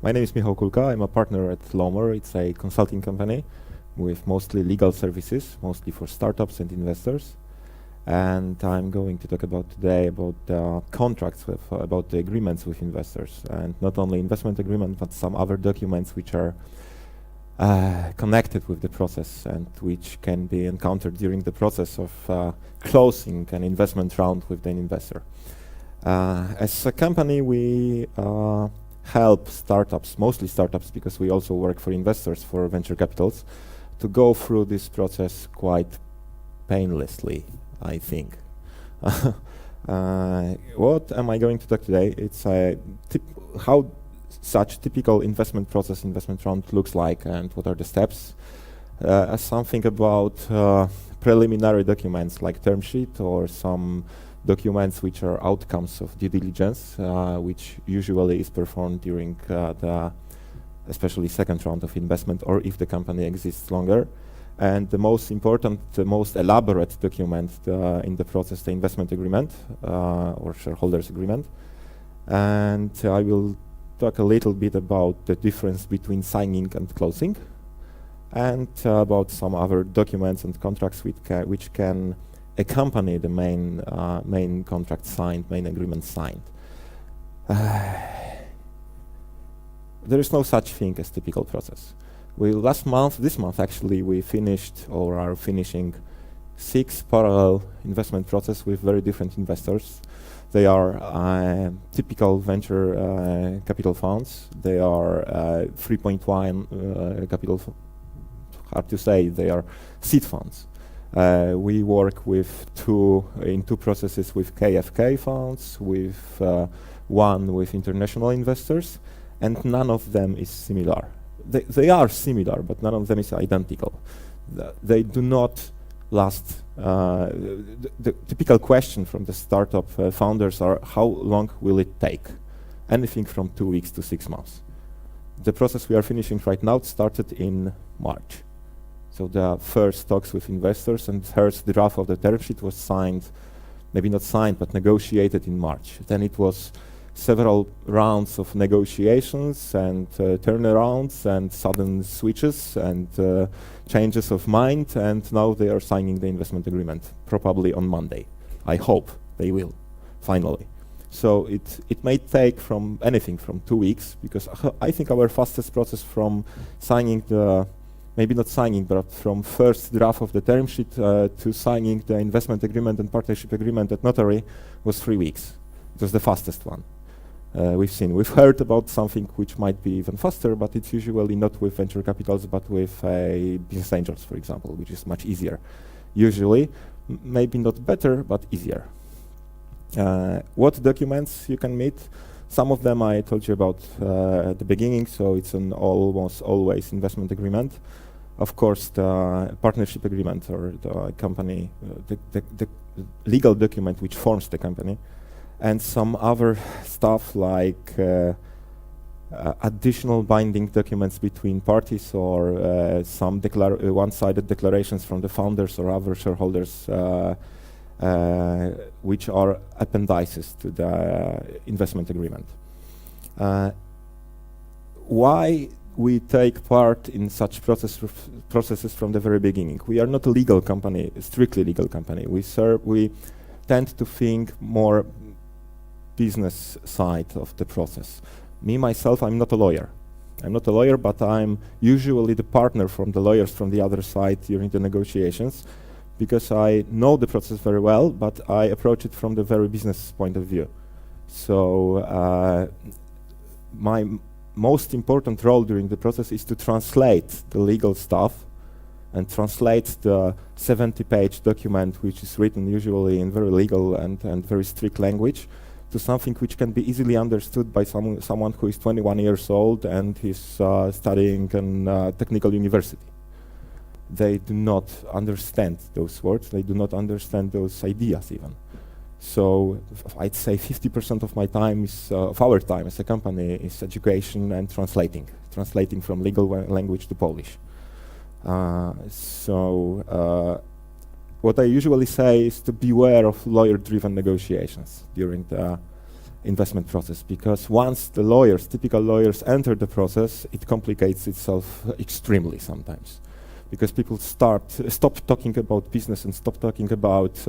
My name is Michał Kulka. I'm a partner at Lomor. It's a consulting company with mostly legal services, mostly for startups and investors. And I'm going to talk about today about contracts with, about the agreements with investors, and not only investment agreement, but some other documents which are connected with the process and which can be encountered during the process of closing an investment round with the investor. As a company, we help startups, mostly startups, because we also work for investors, for venture capitals, to go through this process quite painlessly, I think. What am I going to talk today? It's how such typical investment process, investment round looks like, and what are the steps. Something about preliminary documents like term sheet or some documents which are outcomes of due diligence, which usually is performed during the especially second round of investment, or if the company exists longer. And the most important, the most elaborate document in the process, the investment agreement or shareholders agreement. And I will talk a little bit about the difference between signing and closing, and about some other documents and contracts which can accompany the main contract signed, main agreement signed. There is no such thing as typical process. This month actually, we finished or are finishing 6 parallel investment process with very different investors. They are typical venture capital funds. They are 3.1 capital, hard to say, they are seed funds. We work with in two processes with KFK funds, with one with international investors, and none of them is similar. They are similar, but none of them is identical. They do not last. The typical question from the startup founders are, how long will it take? Anything from 2 weeks to 6 months. The process we are finishing right now started in March. So the first talks with investors and first draft of the term sheet was signed, maybe not signed, but negotiated in March. Then it was several rounds of negotiations and turnarounds and sudden switches and changes of mind, and now they are signing the investment agreement, probably on Monday. I hope they will, finally. So it may take from anything from 2 weeks, because I think our fastest process from signing the, maybe not signing, but from first draft of the term sheet to signing the investment agreement and partnership agreement at notary was 3 weeks. It was the fastest one. We've seen. We've heard about something which might be even faster, but it's usually not with venture capitals, but with business angels, for example, which is much easier. Usually, maybe not better, but easier. What documents you can meet? Some of them I told you about at the beginning, so it's an almost always investment agreement. Of course, the partnership agreement, or the company, the legal document which forms the company, and some other stuff like additional binding documents between parties, or some one-sided declarations from the founders or other shareholders, which are appendices to the investment agreement. Why we take part in such processes from the very beginning? We are not a legal company, a strictly legal company. We tend to think more business side of the process. Me, myself, I'm not a lawyer. I'm not a lawyer, but I'm usually the partner from the lawyers from the other side during the negotiations, because I know the process very well, but I approach it from the very business point of view. So my most important role during the process is to translate the legal stuff and translate the 70-page document, which is written usually in very legal and very strict language, to something which can be easily understood by someone who is 21 years old and is studying in technical university. They do not understand those words, they do not understand those ideas even. So I'd say 50% of my time is, of our time as a company, is education and translating from legal language to Polish. What I usually say is to beware of lawyer-driven negotiations during the investment process, because once the lawyers, typical lawyers, enter the process, it complicates itself extremely sometimes, because people stop talking about business and stop talking about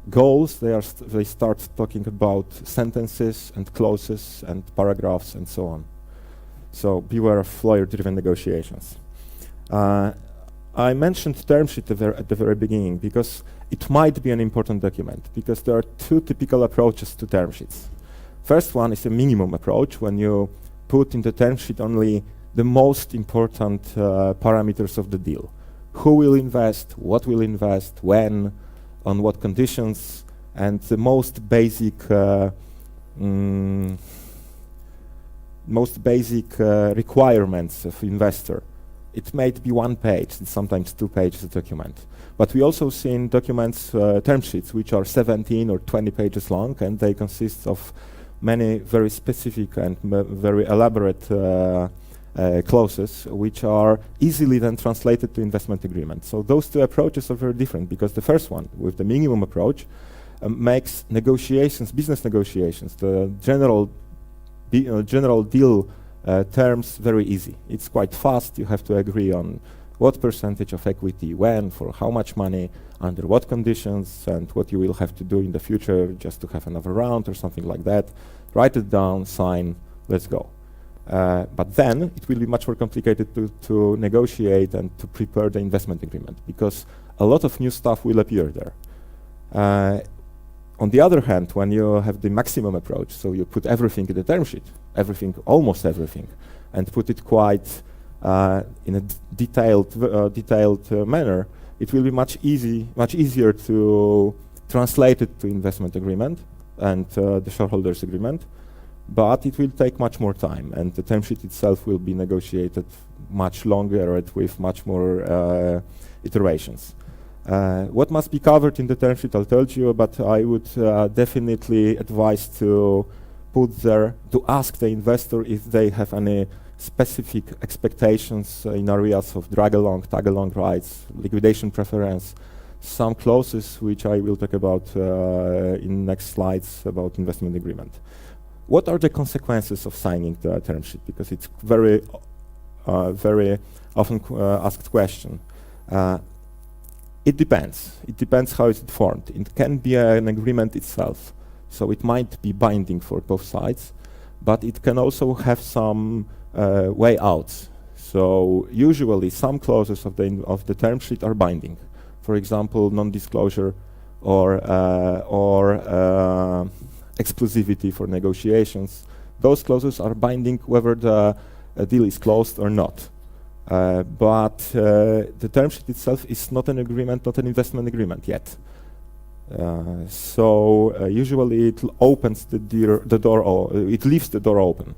goals. They start talking about sentences and clauses and paragraphs and so on. So beware of lawyer-driven negotiations. I mentioned term sheet at the very beginning because it might be an important document, because there are two typical approaches to term sheets. First one is a minimum approach, when you put in the term sheet only the most important parameters of the deal. Who will invest, what will invest, when, on what conditions, and the most basic requirements of investor. It may be 1 page, it's sometimes 2 pages document. But we also seen documents, term sheets, which are 17 or 20 pages long, and they consist of many very specific and very elaborate clauses, which are easily then translated to investment agreement. So those two approaches are very different, because the first one, with the minimum approach, makes negotiations, business negotiations, the general deal terms very easy. It's quite fast. You have to agree on what percentage of equity, when, for how much money, under what conditions, and what you will have to do in the future just to have another round or something like that. Write it down, sign, let's go. But then it will be much more complicated to negotiate and to prepare the investment agreement, because a lot of new stuff will appear there. On the other hand, when you have the maximum approach, so you put everything in the term sheet, everything, almost everything, and put it quite in a detailed manner, it will be much easier to translate it to investment agreement and the shareholders agreement, but it will take much more time, and the term sheet itself will be negotiated much longer and with much more iterations. What must be covered in the term sheet, I'll tell you, but I would definitely advise to put there, to ask the investor if they have any specific expectations in areas of drag-along, tag-along rights, liquidation preference, some clauses which I will talk about in next slides about investment agreement. What are the consequences of signing the term sheet? Because it's very often asked question. It depends. It depends how it's formed. It can be an agreement itself, so it might be binding for both sides, but it can also have some way outs. So usually some clauses of the term sheet are binding. For example, non-disclosure or exclusivity for negotiations. Those clauses are binding whether the deal is closed or not. But the term sheet itself is not an agreement, not an investment agreement yet. So usually it opens the door, it leaves the door open.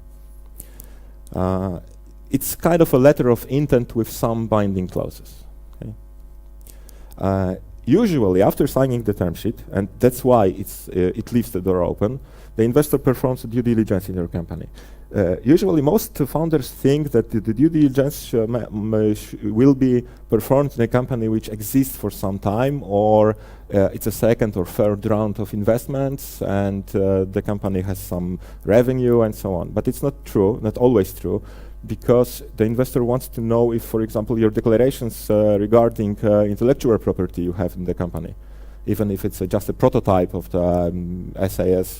It's kind of a letter of intent with some binding clauses. Okay? Usually after signing the term sheet, and that's why it leaves the door open, the investor performs a due diligence in your company. Usually most founders think that the due diligence will be performed in a company which exists for some time, or it's a second or third round of investments, and the company has some revenue and so on. But it's not true, not always true, because the investor wants to know if, for example, your declarations regarding intellectual property you have in the company, even if it's just a prototype of the SAS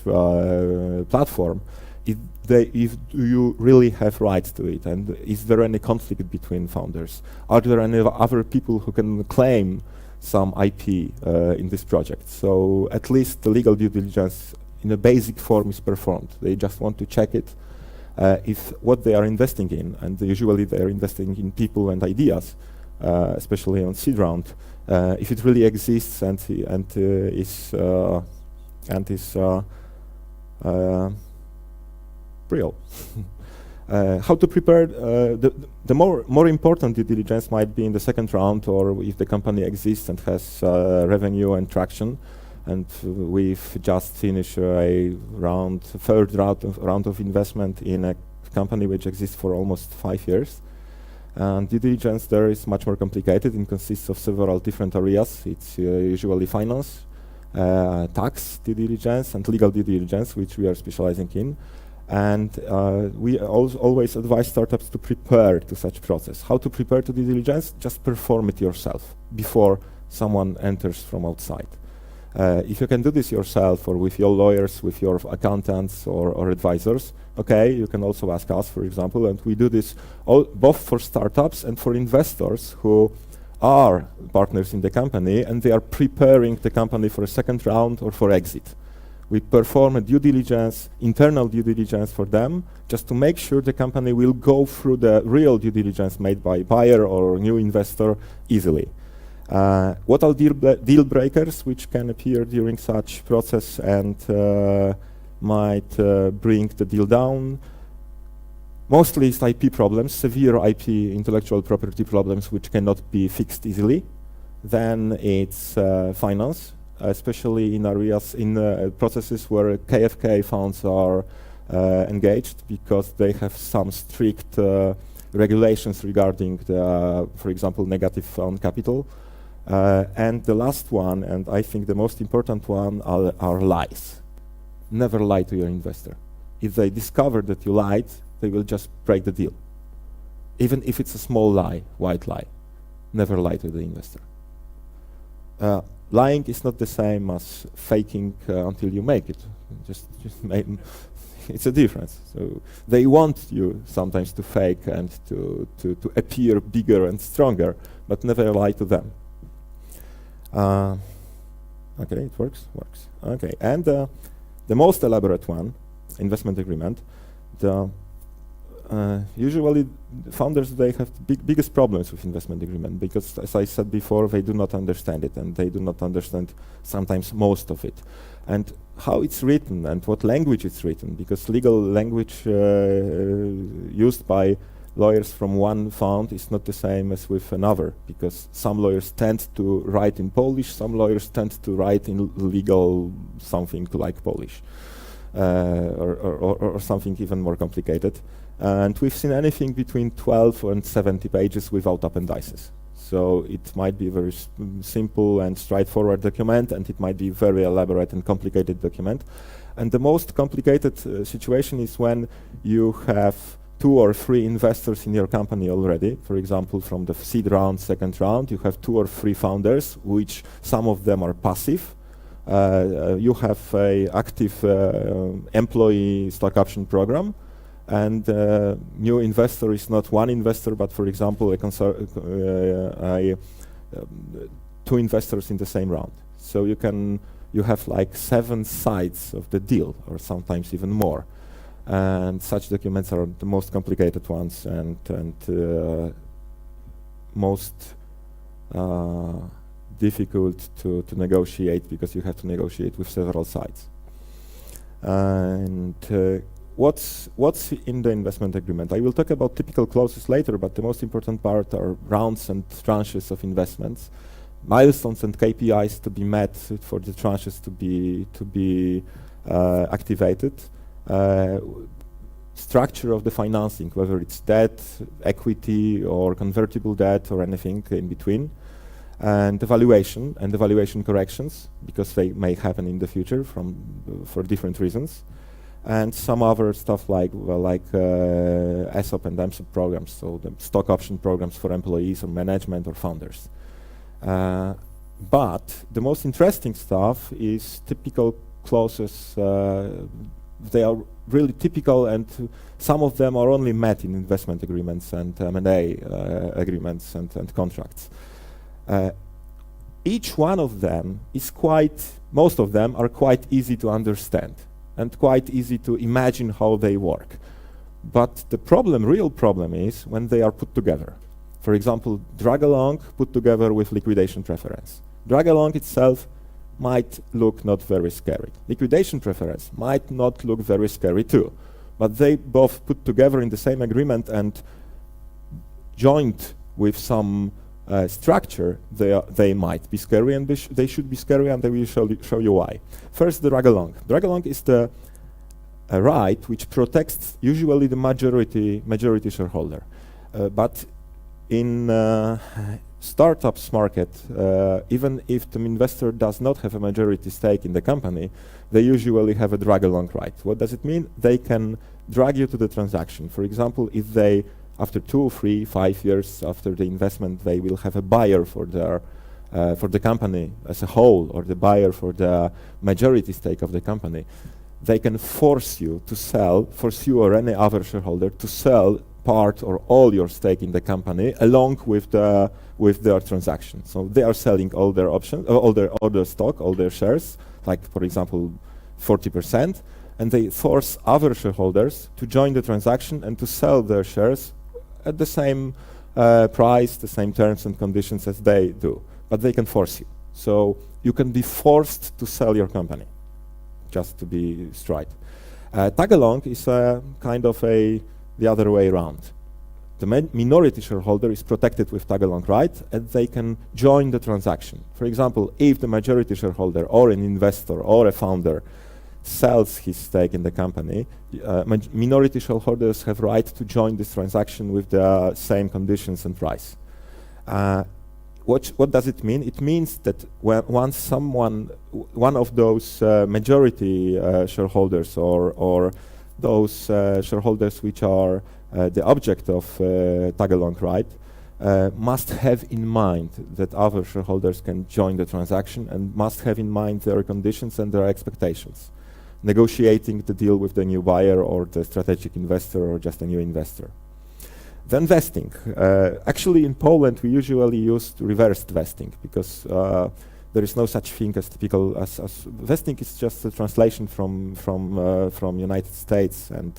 platform, if you really have rights to it, and is there any conflict between founders? Are there any other people who can claim some IP in this project? So at least the legal due diligence in a basic form is performed. They just want to check it, if what they are investing in, and usually they are investing in people and ideas, especially on seed round, if it really exists and is real. How to prepare the more important due diligence might be in the second round, or if the company exists and has revenue and traction, and we've just finished a third round of investment in a company which exists for almost 5 years. And due diligence there is much more complicated and consists of several different areas. It's usually finance, tax due diligence and legal due diligence, which we are specializing in. And we always advise startups to prepare to such process. How to prepare to due diligence? Just perform it yourself before someone enters from outside. If you can do this yourself or with your lawyers, with your accountants or advisors, okay, you can also ask us, for example, and we do this both for startups and for investors who are partners in the company and they are preparing the company for a second round or for exit. We perform a due diligence, internal due diligence for them, just to make sure the company will go through the real due diligence made by buyer or new investor easily. What are deal breakers which can appear during such process and might bring the deal down? Mostly it's IP problems, severe IP, intellectual property problems which cannot be fixed easily. Then it's finance, especially in areas, in processes where KFK funds are engaged, because they have some strict regulations regarding the, for example, negative fund capital. And the last one, and I think the most important one, are lies. Never lie to your investor. If they discover that you lied, they will just break the deal. Even if it's a small lie, white lie. Never lie to the investor. Lying is not the same as faking until you make it. It's a difference. So they want you sometimes to fake and to appear bigger and stronger, but never lie to them. Okay, it works. Okay, and the most elaborate one, investment agreement. Usually, founders, they have biggest problems with investment agreement because, as I said before, they do not understand it, and they do not understand sometimes most of it, and how it's written and what language it's written. Because legal language used by lawyers from one fund is not the same as with another, because some lawyers tend to write in Polish, some lawyers tend to write in legal something like Polish, or something even more complicated. And we've seen anything between 12 and 70 pages without appendices. So it might be a very simple and straightforward document, and it might be very elaborate and complicated document. And the most complicated situation is when you have 2 or 3 investors in your company already. For example, from the seed round, second round, you have 2 or 3 founders, which some of them are passive. You have a active employee stock option program, and new investor is not one investor, but for example, 2 investors in the same round. So you have like 7 sides of the deal, or sometimes even more. And such documents are the most complicated ones and most difficult to negotiate, because you have to negotiate with several sides. And what's in the investment agreement? I will talk about typical clauses later, but the most important part are rounds and tranches of investments, milestones and KPIs to be met for the tranches to be activated. Structure of the financing, whether it's debt, equity, or convertible debt, or anything in between, and the valuation and the valuation corrections, because they may happen in the future for different reasons, and some other stuff like ESOP and MSOP programs, so the stock option programs for employees or management or founders. But the most interesting stuff is typical clauses. They are really typical, and some of them are only met in investment agreements and M&A agreements and contracts. Each one of them is most of them are quite easy to understand and quite easy to imagine how they work. But the real problem is when they are put together. For example, drag along put together with liquidation preference. Drag along itself might look not very scary. Liquidation preference might not look very scary too, but they both put together in the same agreement and joined with some structure, they might be scary, and they should be scary, and I will show you why. First, the drag along. Drag along is the right which protects usually the majority shareholder, but in startups market, even if the investor does not have a majority stake in the company, they usually have a drag-along right. What does it mean? They can drag you to the transaction. For example, if they, after 2, 3, 5 years after the investment, they will have a buyer for the company as a whole, or the buyer for the majority stake of the company, they can force you or any other shareholder to sell part or all your stake in the company along with their transaction. So they are selling all their options, all their stock, all their shares, like for example 40%, and they force other shareholders to join the transaction and to sell their shares at the same price, the same terms and conditions as they do. But they can force you. So you can be forced to sell your company, just to be straight. Tag-along is kind of the other way around. The minority shareholder is protected with tag-along right, and they can join the transaction. For example, if the majority shareholder or an investor or a founder sells his stake in the company, minority shareholders have right to join this transaction with the same conditions and price. What does it mean? It means that once one of those majority shareholders or those shareholders which are the object of tag-along right must have in mind that other shareholders can join the transaction and must have in mind their conditions and their expectations, negotiating the deal with the new buyer or the strategic investor or just a new investor. Then vesting. Actually, in Poland, we usually use reversed vesting because there is no such thing as typical as vesting is just a translation from United States and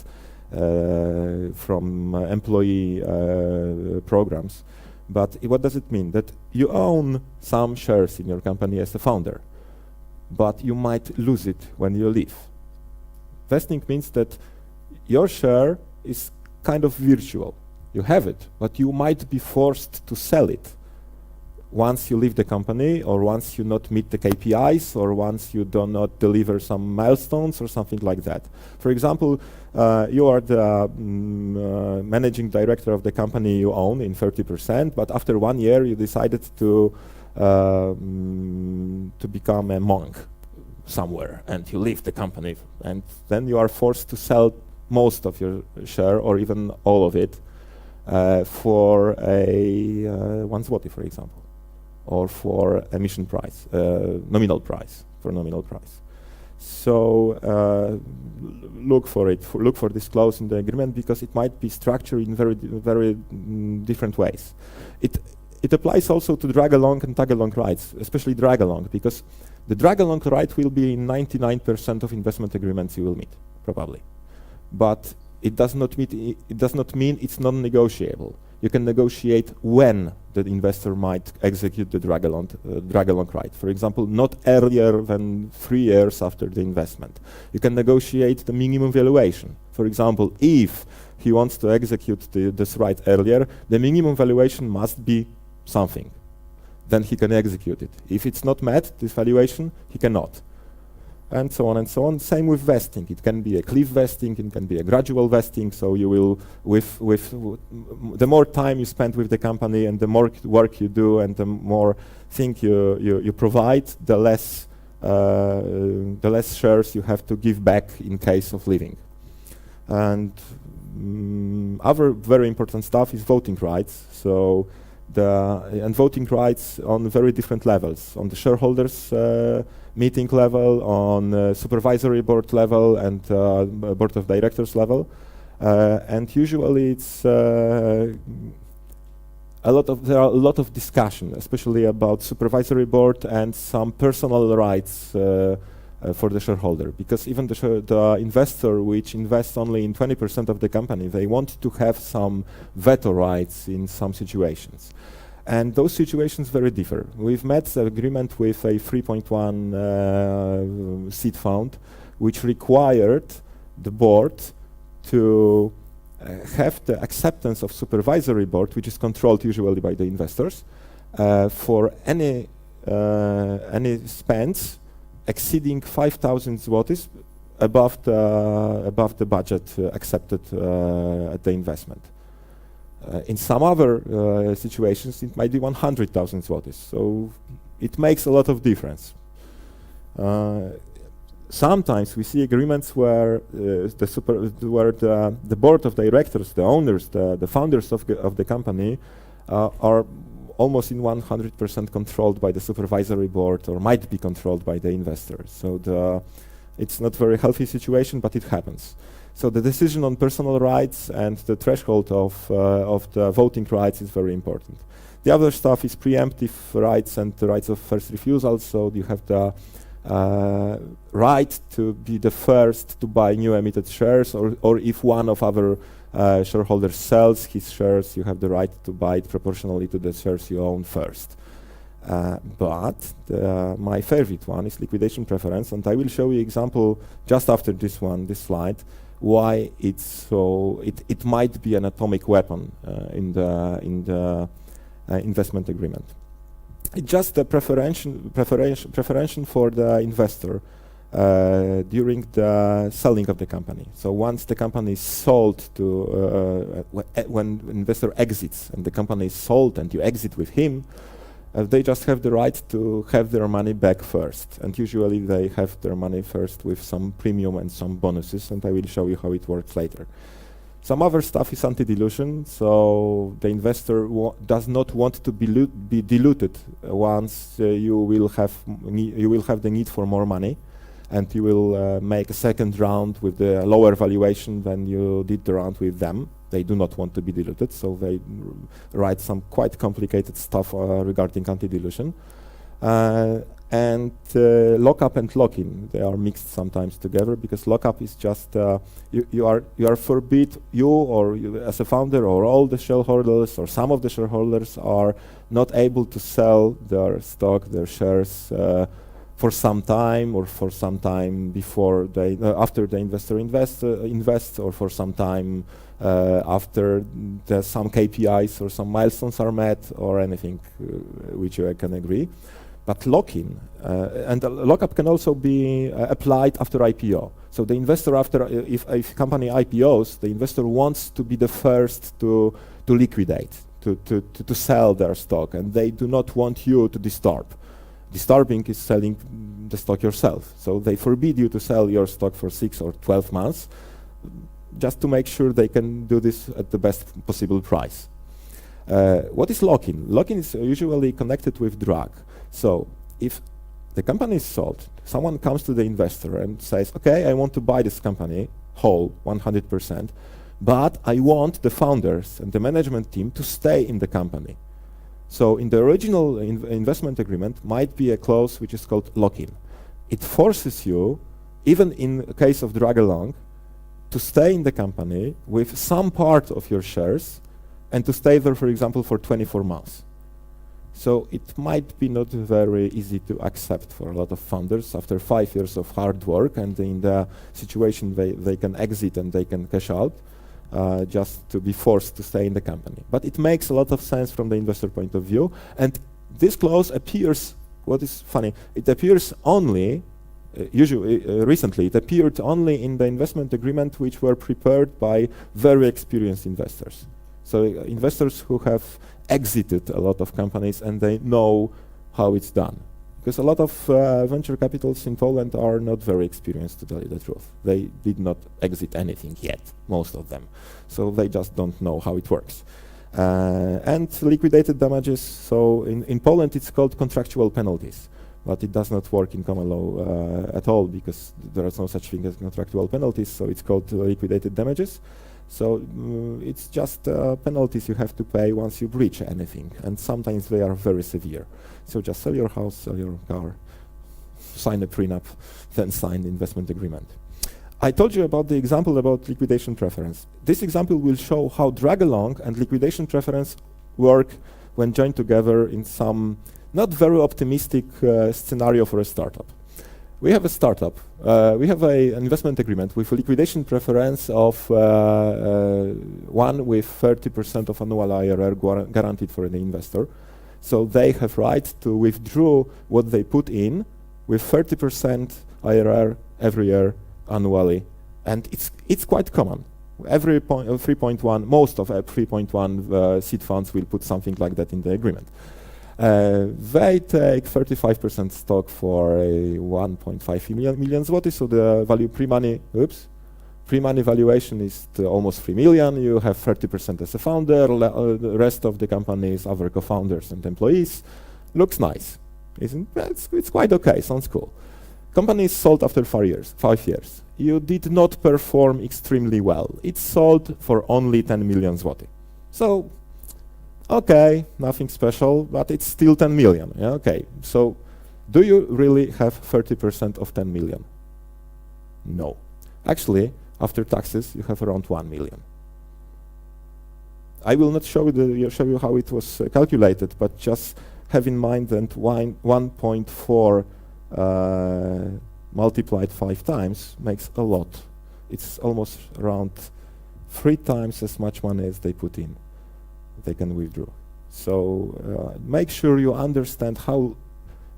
from employee programs. But what does it mean? That you own some shares in your company as a founder, but you might lose it when you leave. Vesting means that your share is kind of virtual. You have it, but you might be forced to sell it once you leave the company, or once you not meet the KPIs, or once you do not deliver some milestones or something like that. For example, you are the managing director of the company you own in 30%, but after 1 year you decided to become a monk somewhere, and you leave the company, and then you are forced to sell most of your share or even all of it for a 1 zloty, for example, or for emission price, nominal price, for nominal price. So look for it, look for this clause in the agreement, because it might be structured in very different ways. It applies also to drag-along and tag-along rights, especially drag-along, because the drag-along right will be in 99% of investment agreements you will meet, probably. But it does not mean it's non-negotiable. You can negotiate when the investor might execute the drag-along right. For example, not earlier than 3 years after the investment. You can negotiate the minimum valuation. For example, if he wants to execute this right earlier, the minimum valuation must be something. Then he can execute it. If it's not met, this valuation, he cannot. And so on and so on. Same with vesting. It can be a cliff vesting, it can be a gradual vesting. So you will, the more time you spend with the company and the more work you do and the more thing you provide, the less shares you have to give back in case of leaving. And other very important stuff is voting rights. So and voting rights on very different levels, on the shareholders meeting level, on supervisory board level, and board of directors level, and usually it's there are a lot of discussion, especially about supervisory board and some personal rights for the shareholder, because even the investor which invests only in 20% of the company, they want to have some veto rights in some situations. And those situations very differ. We've met an agreement with a 3.1 seed fund, which required the board to have the acceptance of supervisory board, which is controlled usually by the investors, for any spends exceeding 5,000 zlotys above the budget accepted at the investment. In some other situations, it might be 100,000 zlotys. So it makes a lot of difference. Sometimes we see agreements where the board of directors, the owners, the founders of the company are almost in 100% controlled by the supervisory board, or might be controlled by the investors. So it's not very healthy situation, but it happens. So the decision on personal rights and the threshold of the voting rights is very important. The other stuff is preemptive rights and the rights of first refusal. So you have the right to be the first to buy new emitted shares, or if one of our shareholders sells his shares, you have the right to buy it proportionally to the shares you own first. But my favorite one is liquidation preference, and I will show you example just after this slide, why it's so it might be an atomic weapon in the investment agreement. It's just a preferential for the investor during the selling of the company. So once the company is sold to when investor exits and the company is sold and you exit with him, they just have the right to have their money back first. And usually they have their money first with some premium and some bonuses, and I will show you how it works later. Some other stuff is anti-dilution, so the investor does not want to be diluted once you will have the need for more money, and you will make a second round with the lower valuation than you did the round with them. They do not want to be diluted, so they write some quite complicated stuff regarding anti-dilution. And lockup and lock-in, they are mixed sometimes together, because lockup is just you are forbid, you or you as a founder or all the shareholders or some of the shareholders are not able to sell their stock, their shares for some time, or for some time before they after the investor invests, or for some time after some KPIs or some milestones are met, or anything which you can agree. But lock-in and lockup can also be applied after IPO. So the investor, if a company IPOs, the investor wants to be the first to liquidate, to sell their stock, and they do not want you to disturb. Disturbing is selling the stock yourself. So they forbid you to sell your stock for 6 or 12 months, just to make sure they can do this at the best possible price. What is lock-in? Lock-in is usually connected with drag. So if the company is sold, someone comes to the investor and says, okay, I want to buy this company whole, 100%, but I want the founders and the management team to stay in the company. So in the original investment agreement might be a clause which is called lock-in. It forces you, even in a case of drag along, to stay in the company with some part of your shares and to stay there, for example, for 24 months. So it might be not very easy to accept for a lot of founders after 5 years of hard work, and in the situation they can exit and they can cash out, just to be forced to stay in the company. But it makes a lot of sense from the investor point of view, and this clause appears, what is funny, it appears only, recently, it appeared only in the investment agreement which were prepared by very experienced investors. So investors who have exited a lot of companies and they know how it's done. Because a lot of venture capitals in Poland are not very experienced, to tell you the truth. They did not exit anything yet, most of them. So they just don't know how it works. And liquidated damages, so in Poland it's called contractual penalties, but it does not work in common law at all, because there is no such thing as contractual penalties, so it's called liquidated damages. So it's just penalties you have to pay once you breach anything, and sometimes they are very severe. So just sell your house, sell your car, sign a prenup, then sign the investment agreement. I told you about the example about liquidation preference. This example will show how drag along and liquidation preference work when joined together in some not very optimistic scenario for a startup. We have a startup. We have an investment agreement with a liquidation preference of one with 30% of annual IRR guaranteed for the investor. So they have right to withdraw what they put in with 30% IRR every year annually. And it's quite common. Every 3.1, most of 3.1 seed funds will put something like that in the agreement. They take 35% stock for 1.5 million zloty, so the value pre-money valuation is almost 3 million. You have 30% as a founder, the rest of the company is other co-founders and employees. Looks nice, isn't it? It's quite okay, sounds cool. Company is sold after 5 years. You did not perform extremely well. It's sold for only 10 million zloty. So, okay, nothing special, but it's still 10 million. Yeah, okay, so do you really have 30% of 10 million? No. Actually, after taxes, you have around 1 million. I will not show you how it was calculated, but just have in mind that 1.4 multiplied 5 times makes a lot. It's almost around 3 times as much money as they put in. They can withdraw. So make sure you understand how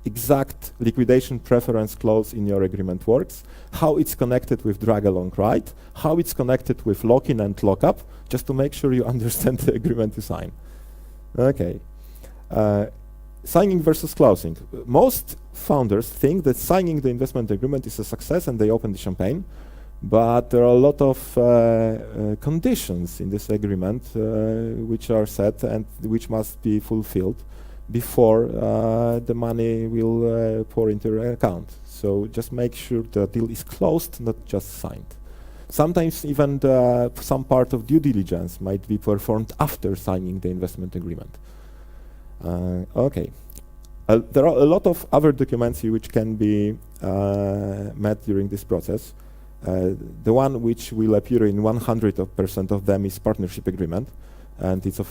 exact liquidation preference clause in your agreement works, how it's connected with drag along right, how it's connected with lock-in and lock-up, just to make sure you understand the agreement you sign. Okay. Signing versus closing. Most founders think that signing the investment agreement is a success and they open the champagne, but there are a lot of conditions in this agreement which are set and which must be fulfilled before the money will pour into your account. So just make sure the deal is closed, not just signed. Sometimes even some part of due diligence might be performed after signing the investment agreement. Okay. There are a lot of other documents which can be met during this process. The one which will appear in 100% of them is partnership agreement, and it's a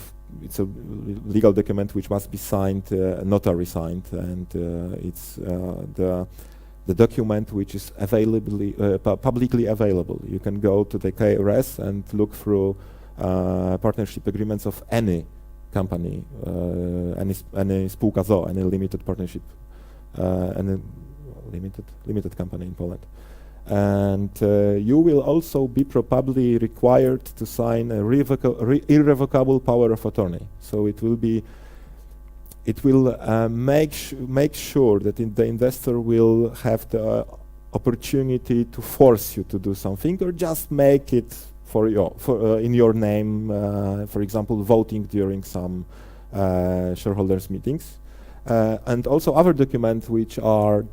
legal document which must be signed, notary signed, and it's the document which is publicly available. You can go to the KRS and look through partnership agreements of any company, any spółka z o.o., any limited partnership, any limited company in Poland. And you will also be probably required to sign a irrevocable power of attorney. So it will make sure that the investor will have the opportunity to force you to do something, or just make it in your name, for example, voting during some shareholders meetings, and also other documents which are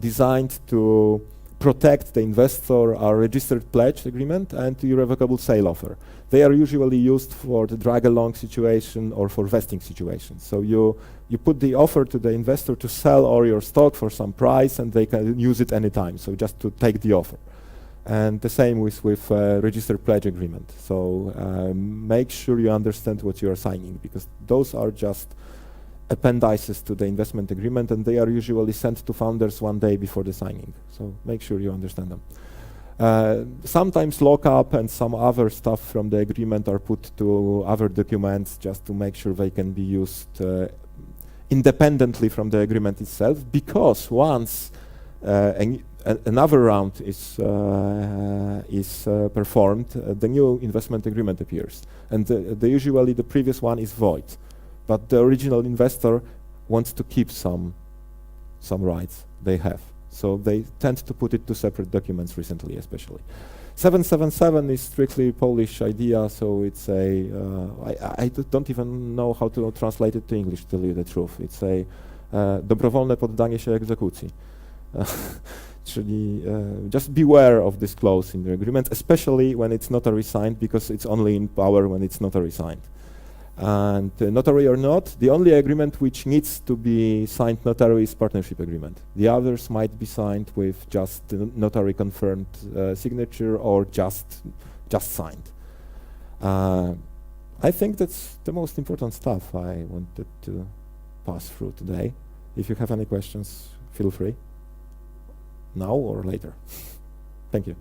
designed to protect the investor, are registered pledge agreement and irrevocable sale offer. They are usually used for the drag along situation or for vesting situations. So you put the offer to the investor to sell all your stock for some price, and they can use it anytime. So just to take the offer. And the same with registered pledge agreement. So make sure you understand what you are signing, because those are just appendices to the investment agreement, and they are usually sent to founders 1 day before the signing. So make sure you understand them. Sometimes lockup and some other stuff from the agreement are put to other documents just to make sure they can be used independently from the agreement itself, because once another round is performed, the new investment agreement appears, and usually the previous one is void, but the original investor wants to keep some rights they have, so they tend to put it to separate documents recently, especially. 777 is strictly Polish idea, so it's I don't even know how to translate it to English, to tell you the truth. It's a dobrowolne poddanie się egzekucji. Czyli just beware of this clause in the agreement, especially when it's notary signed, because it's only in power when it's notary signed. And notary or not, the only agreement which needs to be signed notary is partnership agreement. The others might be signed with just notary confirmed signature, or just signed. I think that's the most important stuff I wanted to pass through today. If you have any questions, feel free. Now or later. Thank you.